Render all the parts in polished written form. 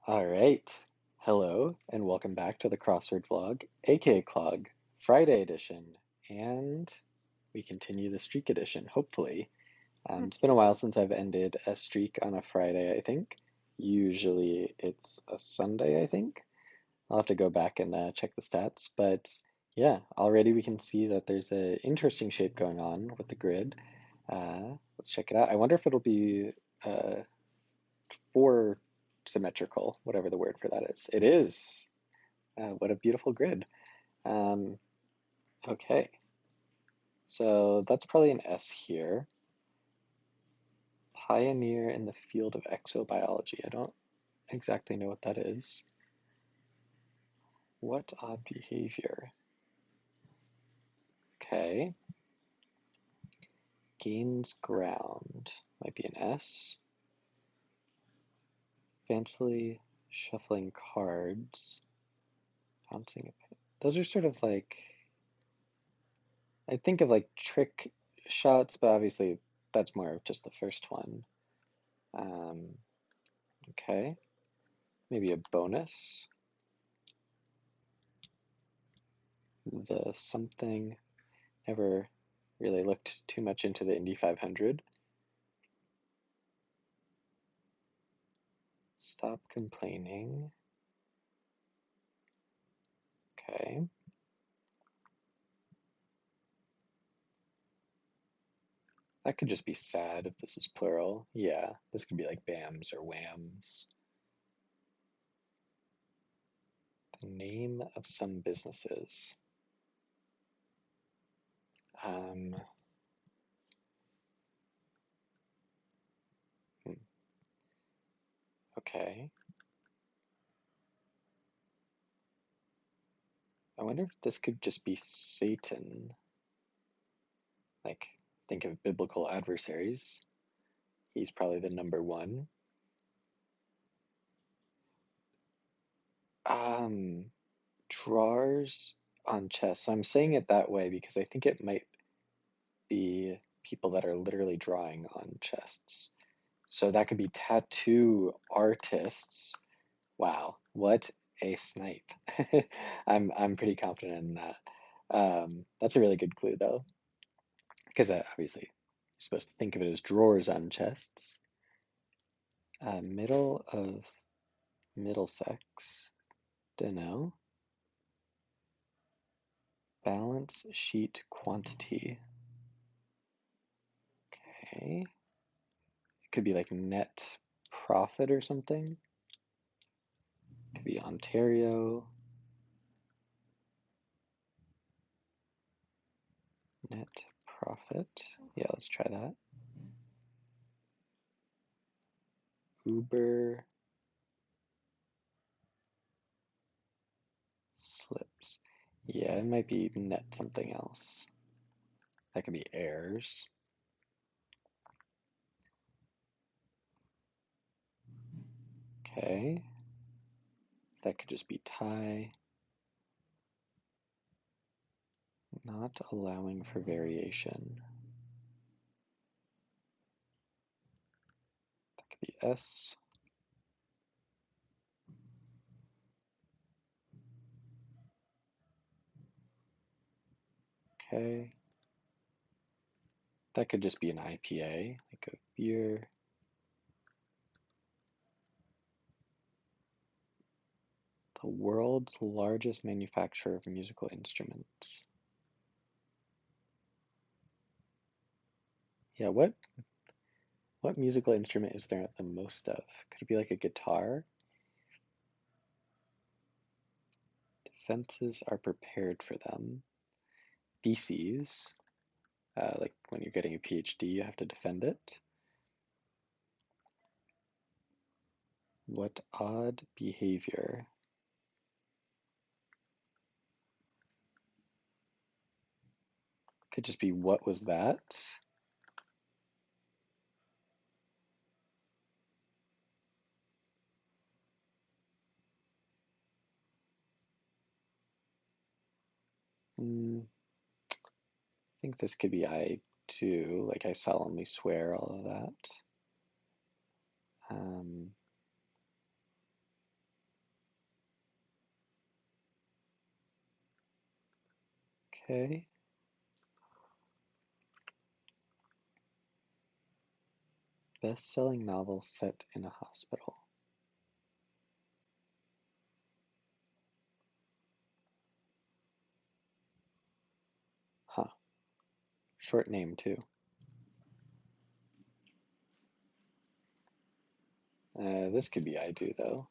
All right. Hello, and welcome back to the Crossword vlog, aka Clog, Friday edition. And we continue the streak edition, hopefully. It's been a while since I've ended a streak on a Friday, I think. Usually it's a Sunday, I think. I'll have to go back and check the stats. But yeah, already we can see that there's an interesting shape going on with the grid. Let's check it out. I wonder if it'll be uh, four symmetrical, whatever the word for that is. It is. What a beautiful grid. Um, okay, so that's probably an S here. Pioneer in the field of exobiology. I don't exactly know what that is. What odd behavior? Okay. Gains ground. Might be an S. Fancily shuffling cards. Bouncing. Those are sort of like, I think of like trick shots, but obviously that's more of just the first one. Um, okay, maybe a bonus. The something, never really looked too much into the Indy 500. Stop complaining. Okay. That could just be sad if this is plural. Yeah, this could be like BAMs or WHAMs. The name of some businesses. Um, hmm, okay. I wonder if this could just be Satan. Like, think of biblical adversaries. He's probably the number one. Um, Drawers on chests. I'm saying it that way because I think it might be people that are literally drawing on chests. So that could be tattoo artists. Wow, what a snipe. I'm pretty confident in that. That's a really good clue though, because obviously you're supposed to think of it as drawers on chests. Middle of Middlesex. Dunno. Balance sheet quantity. Okay. It could be like net profit or something. Could be Ontario. Net profit. Yeah, let's try that. Uber slips. Yeah, it might be net something else. That could be heirs. Okay. That could just be tie. Not allowing for variation. That could be S. Okay. That could just be an IPA, like a beer. The world's largest manufacturer of musical instruments. Yeah, what musical instrument is there the most of? Could it be like a guitar? Defenses are prepared for them. Theses, like when you're getting a PhD, you have to defend it. What odd behavior? Could just be what was that? I think this could be I too, like I solemnly swear, all of that. Um, Okay. Best-selling novel set in a hospital. Huh. Short name too. This could be I do though.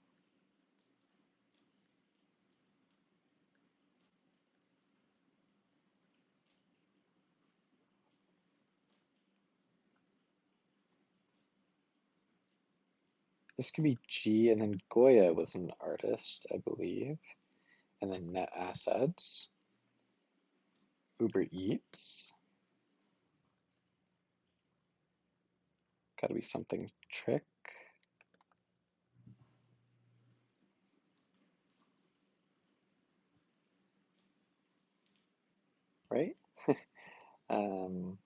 This could be G, and then Goya was an artist, I believe. And then net assets. Uber Eats. Gotta be something trick. Right? Um,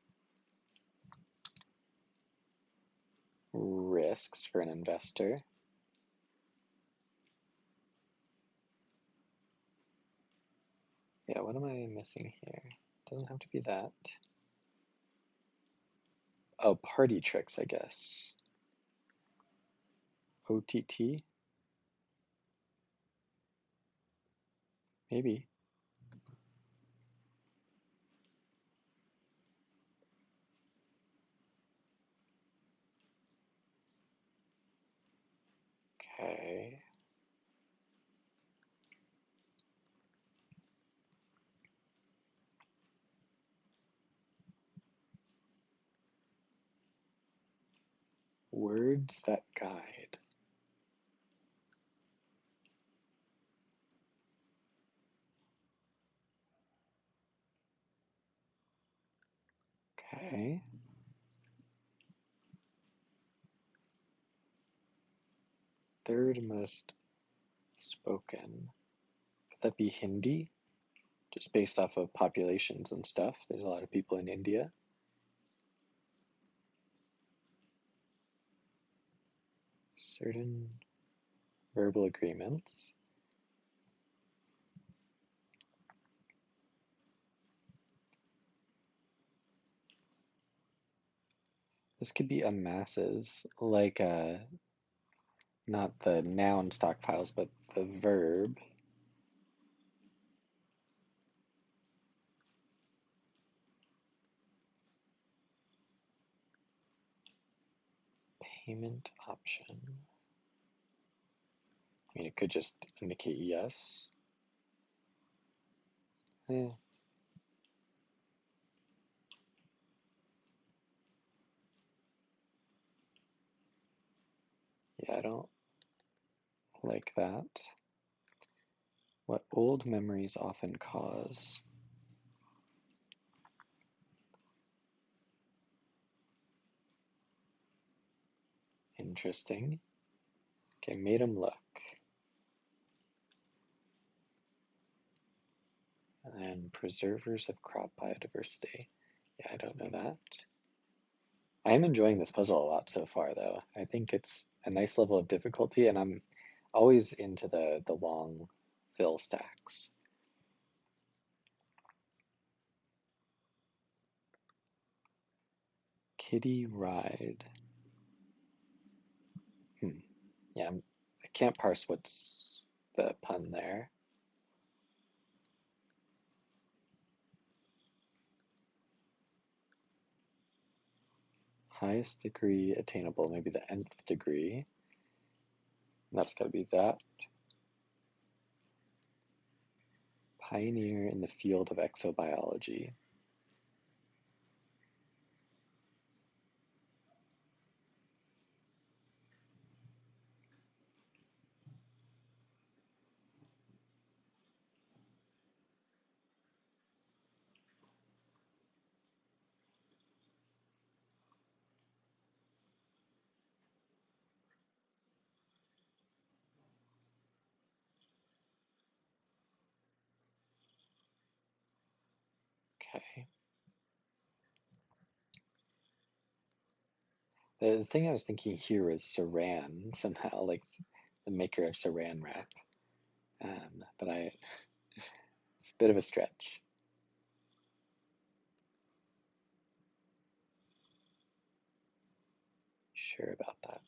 risks for an investor. Yeah, what am I missing here? Doesn't have to be that. Oh, party tricks, I guess. OTT? Maybe. Okay. Words that guide. Okay. Third most spoken. Could that be Hindi? Just based off of populations and stuff. There's a lot of people in India. Certain verbal agreements. This could be a masses, like not the noun stockpiles, but the verb. Payment option. I mean, it could just indicate yes. Eh, yeah, I don't like that. What old memories often cause. Interesting. Okay, made him look. And preservers of crop biodiversity. Yeah, I don't know that. I am enjoying this puzzle a lot so far, though. I think it's a nice level of difficulty, and I'm always into the long fill stacks. Kitty ride. Hmm. Yeah, I can't parse what's the pun there. Highest degree attainable, maybe the nth degree. That's got to be that. Pioneer in the field of exobiology. Okay. The thing I was thinking here was Saran somehow, like the maker of Saran wrap. But it's a bit of a stretch. sure about that.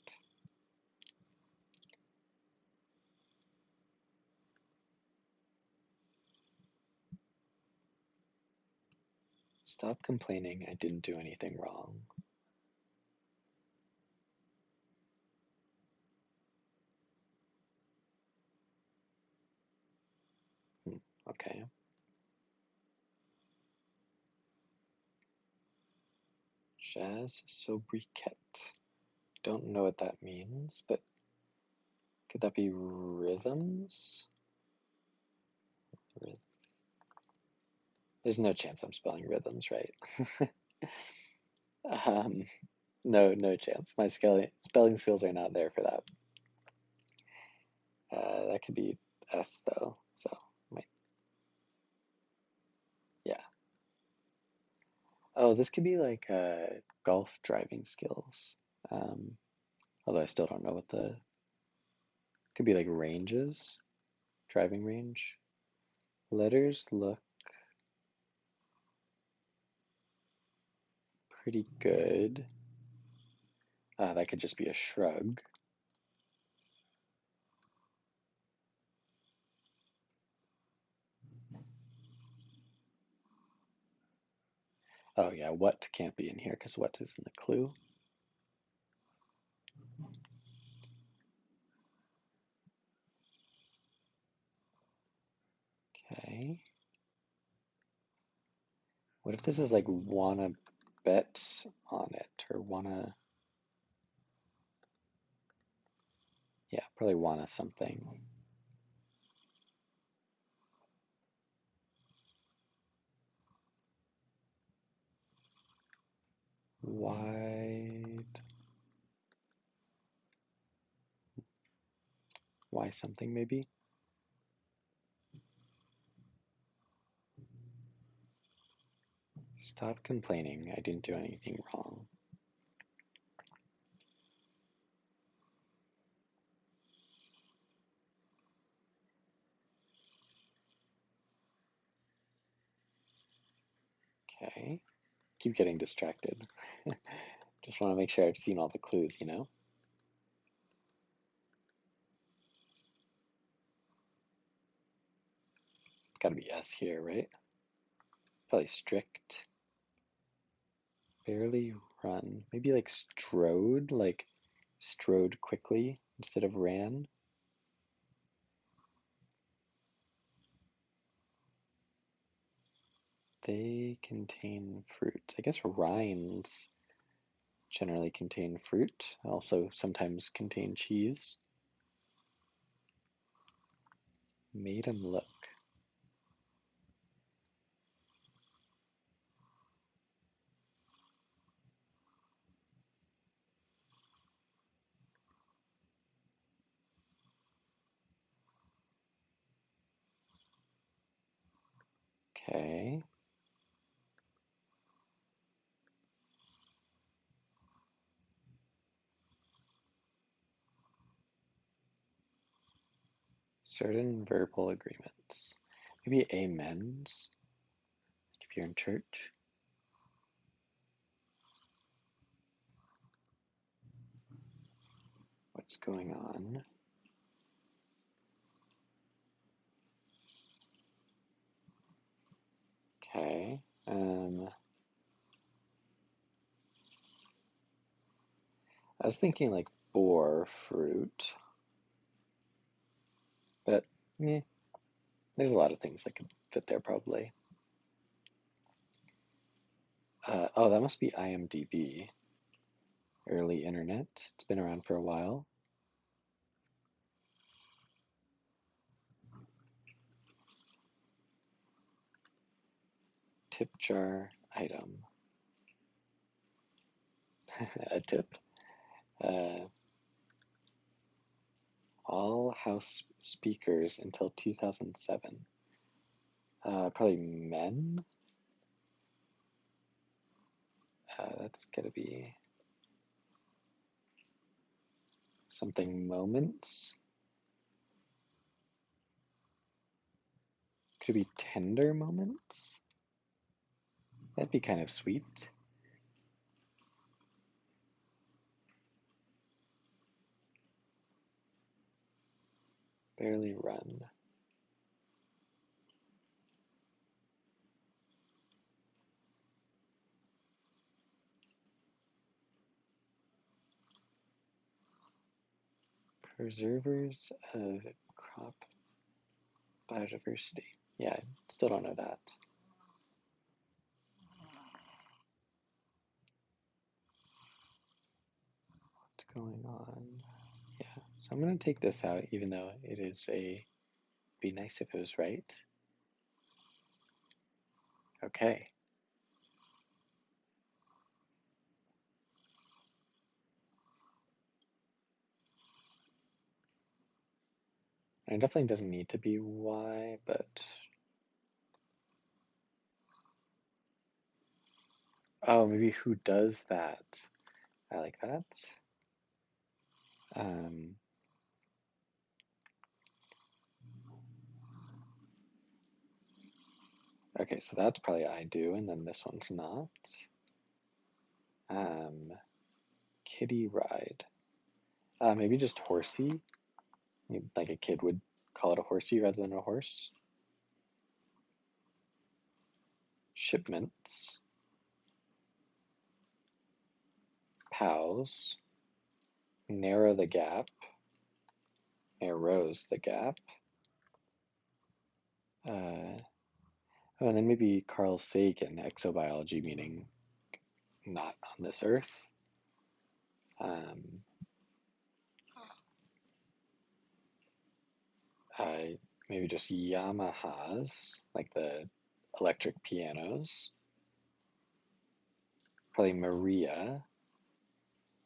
Stop complaining, I didn't do anything wrong. Okay. Jazz sobriquet. Don't know what that means, but could that be rhythms? There's no chance I'm spelling rhythms right. um, no chance. My spelling skills are not there for that. That could be S though, so yeah. Oh, this could be like golf driving skills. Um, Although I still don't know what could be like ranges, driving range. Letters look pretty good. That could just be a shrug. Oh yeah, what can't be in here because what is in the clue. Okay. What if this is like wanna bet on it or wanna, yeah, probably wanna something. Wide. Why something maybe? Stop complaining. I didn't do anything wrong. Okay. Keep getting distracted. Just want to make sure I've seen all the clues, you know? Gotta be S here, right? Probably strict. Barely run. Maybe like strode, like strode quickly instead of ran. They contain fruit. I guess rinds generally contain fruit, also sometimes contain cheese. Made him look. Okay. Certain verbal agreements. Maybe amens, like if you're in church. What's going on? Okay. I was thinking like boar fruit, but meh, there's a lot of things that could fit there probably. Oh, that must be IMDb. Early internet. It's been around for a while. Tip jar item. A tip. Uh, all house speakers until 2007. Probably men. That's gotta be something moments. Could it be tender moments? That'd be kind of sweet. Barely run. Preservers of crop biodiversity. Yeah, I still don't know that. What's going on? Yeah, so I'm going to take this out, even though it is be nice if it was right. Okay. And it definitely doesn't need to be Y, but oh, maybe who does that? I like that. Um, okay, so that's probably I do, and then this one's not. Um, Kitty ride. Maybe just horsey. Like a kid would call it a horsey rather than a horse. Shipments. Pals. Narrow the gap. Narrows the gap. Oh, and then maybe Carl Sagan, exobiology, meaning not on this earth. Um, uh, Maybe just Yamahas, like the electric pianos. Probably Maria.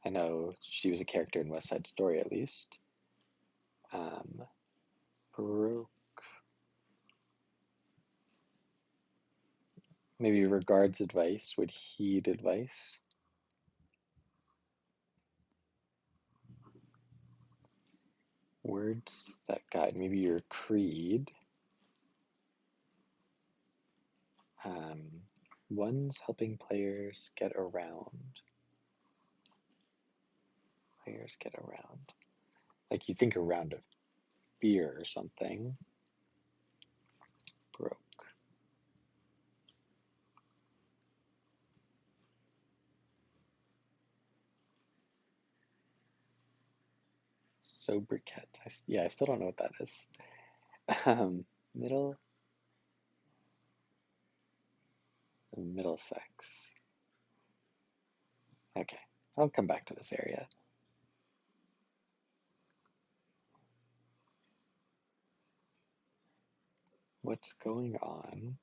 I know she was a character in West Side Story at least. Um, Baroque. Maybe regards advice, would heed advice. Words that guide. Maybe your creed. Um, One's helping players get around. Players get around. Like you think around a beer or something. Broke. Sobriquet. Yeah, I still don't know what that is. Um, middle, Middlesex. Okay, I'll come back to this area. What's going on?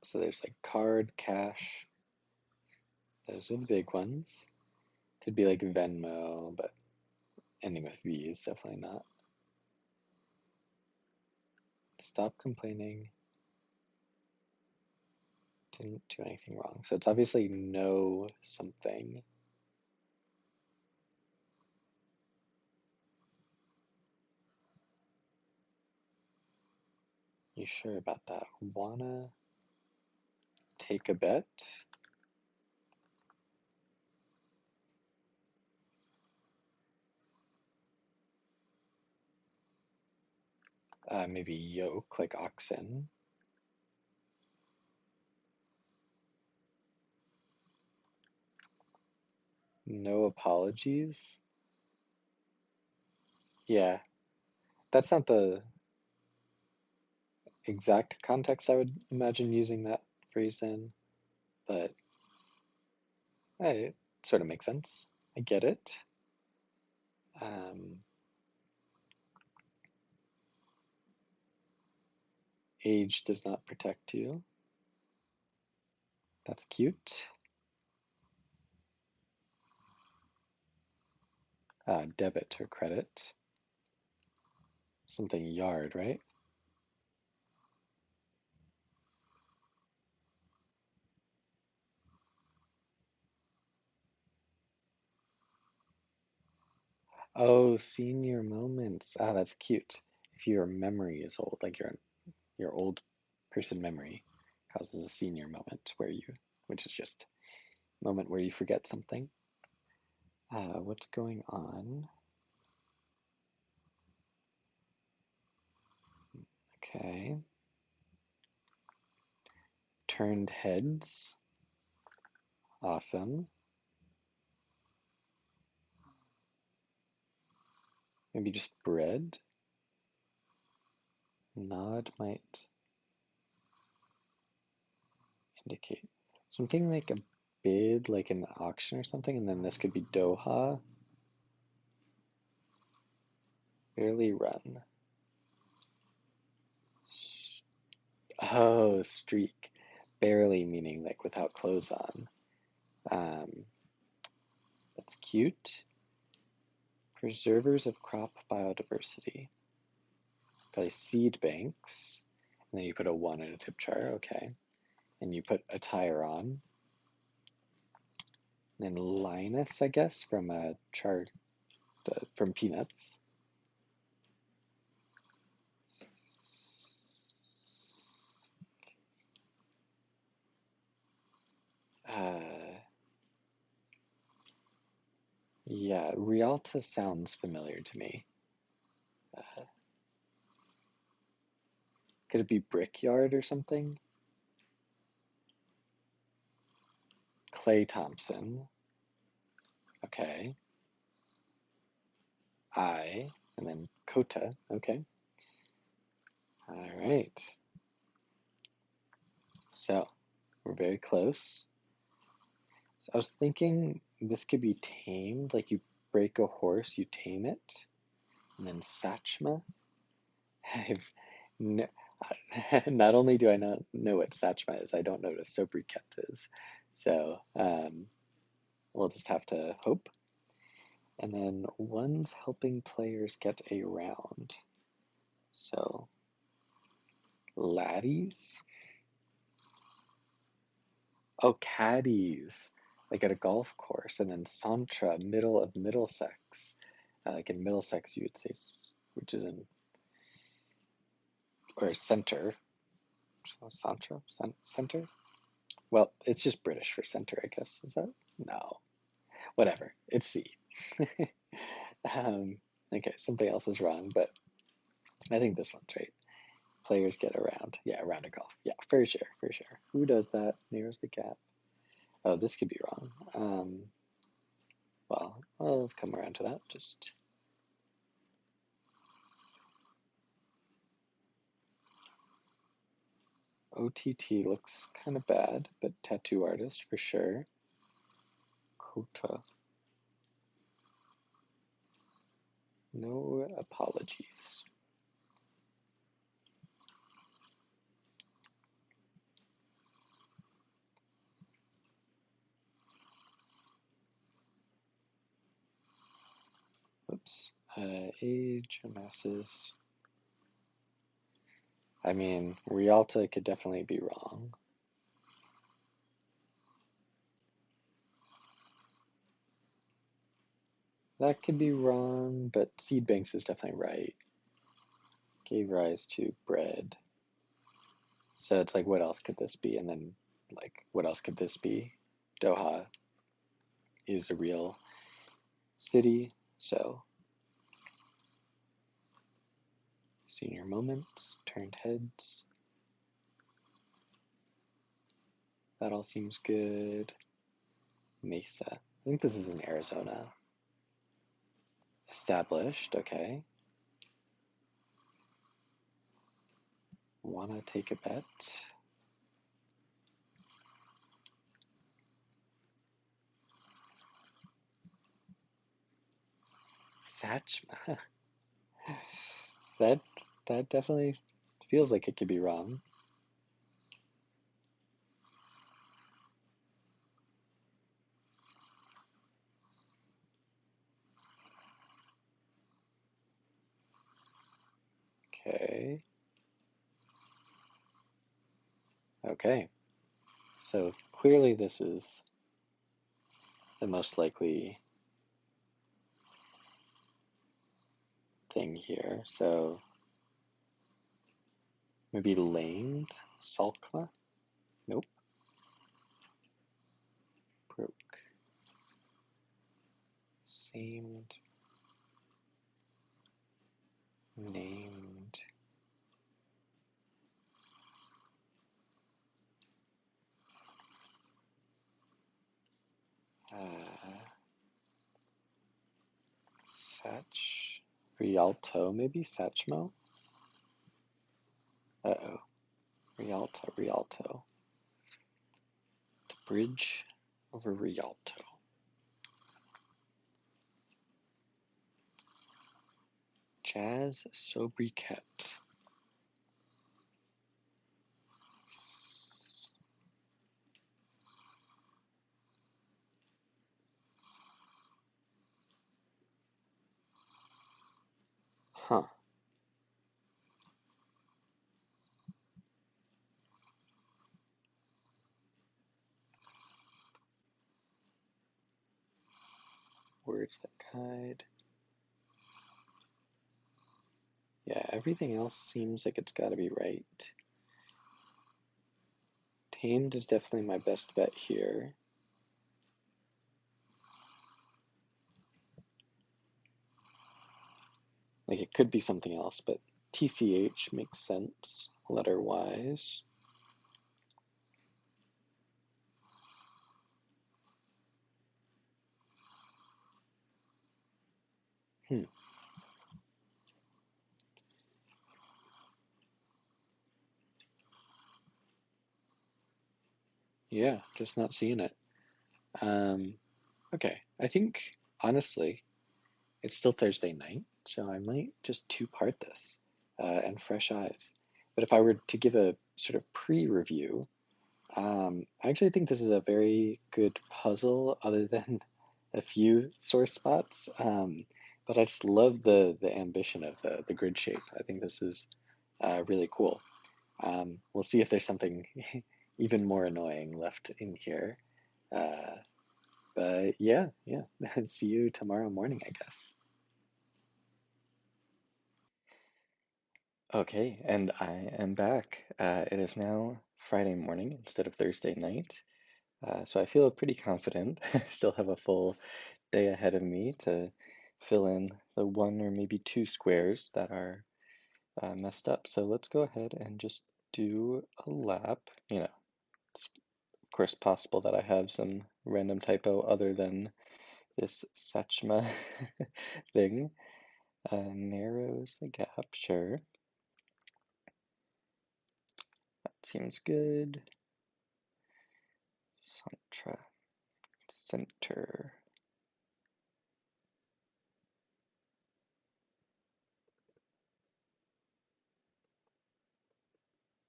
So there's like card, cash. Those are the big ones. Could be like Venmo, but ending with V is definitely not. Stop complaining. Didn't do anything wrong. So it's obviously know something. You sure about that? Wanna take a bet? Maybe yoke, like oxen. No apologies. Yeah, that's not the exact context I would imagine using that phrase in, but it sort of makes sense. I get it. Um, Age does not protect you. That's cute. Debit or credit. Something yard, right? Oh, senior moments. Ah, that's cute. If your memory is old, like your old person memory causes a senior moment which is just a moment where you forget something. What's going on? Okay. Turned heads. Awesome. Maybe just bread. Nod might indicate something like a bid, like an auction or something, and then this could be Doha. Barely run. Oh, streak. Barely meaning like without clothes on. Um, that's cute. Preservers of crop biodiversity. Probably seed banks. And then you put a 1 in a tip jar, okay. And you put a tire on. And then Linus, I guess, from a chart from Peanuts. Uh, yeah, Rialta sounds familiar to me. Uh, could it be Brickyard or something? Clay Thompson. Okay. I, and then Kota. Okay. All right. So we're very close. So I was thinking this could be tamed, like you break a horse, you tame it, and then Sachma. I've no, not only do I not know what Sachma is, I don't know what a sobriquet is. So we'll just have to hope. And then one's helping players get a round. So laddies. Oh, caddies, like at a golf course. And then Santra, middle of Middlesex. Like in Middlesex, you would say, which is in, or center. Santra? Center? Well, it's just British for center, I guess. Is that? No. Whatever. It's C. Okay, something else is wrong, but I think this one's right. Players get around. Yeah, around a golf. Yeah, fair share, fair share. Who does that? Narrows the gap. Oh, this could be wrong. Well, I'll come around to that. Just OTT looks kind of bad, but tattoo artist for sure. Kota. No apologies. Oops. Age, masses. I mean, Rialta could definitely be wrong. That could be wrong, but seed banks is definitely right. Gave rise to bread. So it's like, what else could this be? And then, like, what else could this be? Doha is a real city, so senior moments, turned heads. That all seems good. Mesa. I think this is in Arizona. Established, okay. Wanna take a bet? Satchma. That that definitely feels like it could be wrong. Okay. Okay. So clearly this is the most likely thing here. So maybe lamed Salkma? Nope. Broke. Seemed named Sach Rialto, maybe Sachmo? Uh-oh. Rialto, Rialto. The bridge over Rialto. Jazz sobriquet. Huh. Words that guide. Yeah, everything else seems like it's got to be right. Tamed is definitely my best bet here. Like it could be something else, but TCH makes sense letter-wise. Hmm. Yeah, just not seeing it. Um, okay, I think honestly, it's still Thursday night, so I might just two-part this and fresh eyes. But if I were to give a sort of pre-review, I actually think this is a very good puzzle, other than a few sore spots. But I just love the ambition of the grid shape. I think this is really cool. We'll see if there's something even more annoying left in here. Uh, but yeah, yeah. See you tomorrow morning, I guess. Okay, and I am back. It is now Friday morning instead of Thursday night. So I feel pretty confident. Still have a full day ahead of me to fill in the one or maybe two squares that are messed up. So let's go ahead and just do a lap. It's of course possible that I have some random typo other than this Sachma thing. Narrows the gap, sure. That seems good. Centra, center.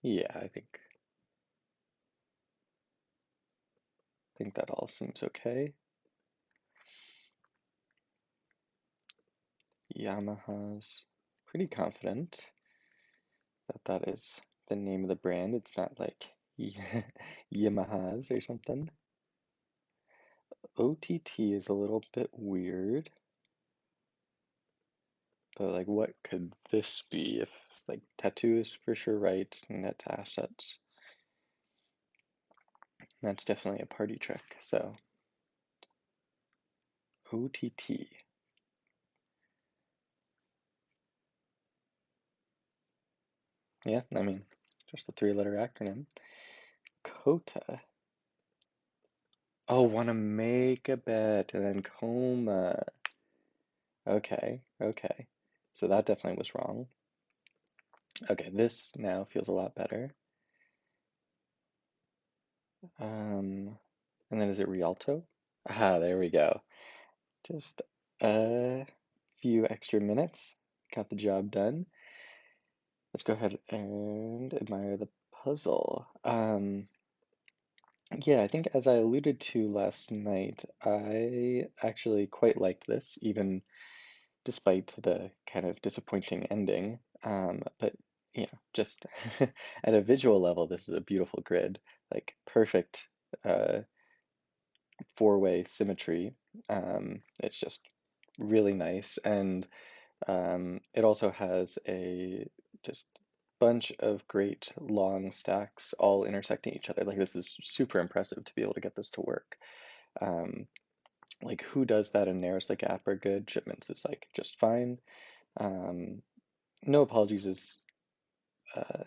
Yeah, I think that all seems okay. Yamaha's pretty confident that that is the name of the brand. It's not like Yamaha's or something. OTT is a little bit weird, but like what could this be? If like tattoo is for sure right, net assets. That's definitely a party trick. So OTT. Yeah, I mean, just a three-letter acronym. Cota. Oh, want to make a bet and then coma. Okay, okay. So that definitely was wrong. Okay, this now feels a lot better. Um, and then is it Rialto? Ah, there we go. Just a few extra minutes. Got the job done. Let's go ahead and admire the puzzle. Yeah, I think as I alluded to last night, I actually quite liked this, even despite the kind of disappointing ending. But just at a visual level, this is a beautiful grid, like perfect uh, four-way symmetry. It's just really nice, and it also has a just bunch of great long stacks all intersecting each other. Like this is super impressive to be able to get this to work. Um, like who does that and narrows the gap are good. Shipments is like just fine. Um, no apologies uh,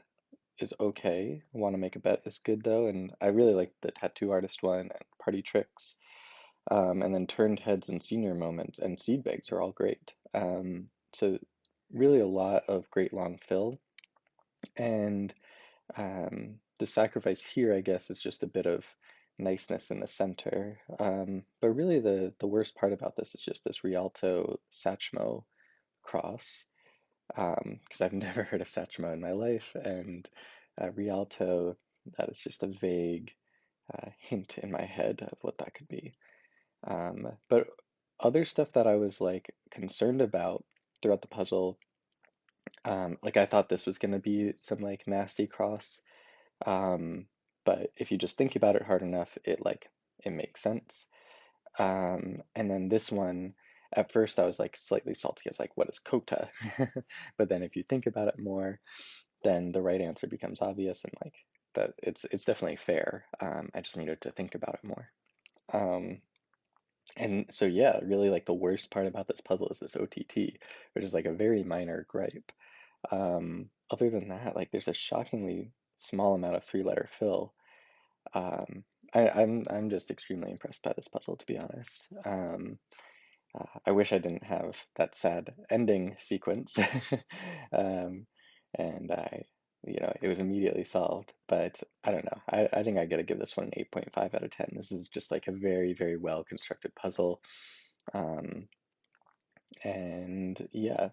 is okay. Want to make a bet is good though, and I really like the tattoo artist one and party tricks. And then turned heads and senior moments and seed bags are all great. So really a lot of great long fill. And the sacrifice here, I guess, is just a bit of niceness in the center. But really the worst part about this is just this Rialto Satchmo cross. Because I've never heard of Satchmo in my life, and Rialto, that is just a vague hint in my head of what that could be. But other stuff that I was like concerned about throughout the puzzle, like I thought this was gonna be some like nasty cross, um, but if you just think about it hard enough, it makes sense. And then this one, at first I was like slightly salty. I was like, what is Kota? But then if you think about it more, then the right answer becomes obvious and like that it's definitely fair. I just needed to think about it more. Um, And so, yeah, really like the worst part about this puzzle is this OTT, which is like a very minor gripe. Other than that, like there's a shockingly small amount of three-letter fill. Um, I'm just extremely impressed by this puzzle, to be honest. I wish I didn't have that sad ending sequence. Um, and it was immediately solved. But I don't know. I think I gotta give this one an 8.5 out of 10. This is just like a very, very well constructed puzzle. Um, and yeah,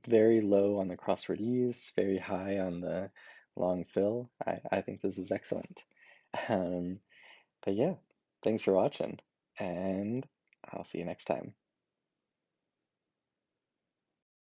very low on the crossword ease, very high on the long fill. I think this is excellent. Um, but yeah, thanks for watching, and I'll see you next time.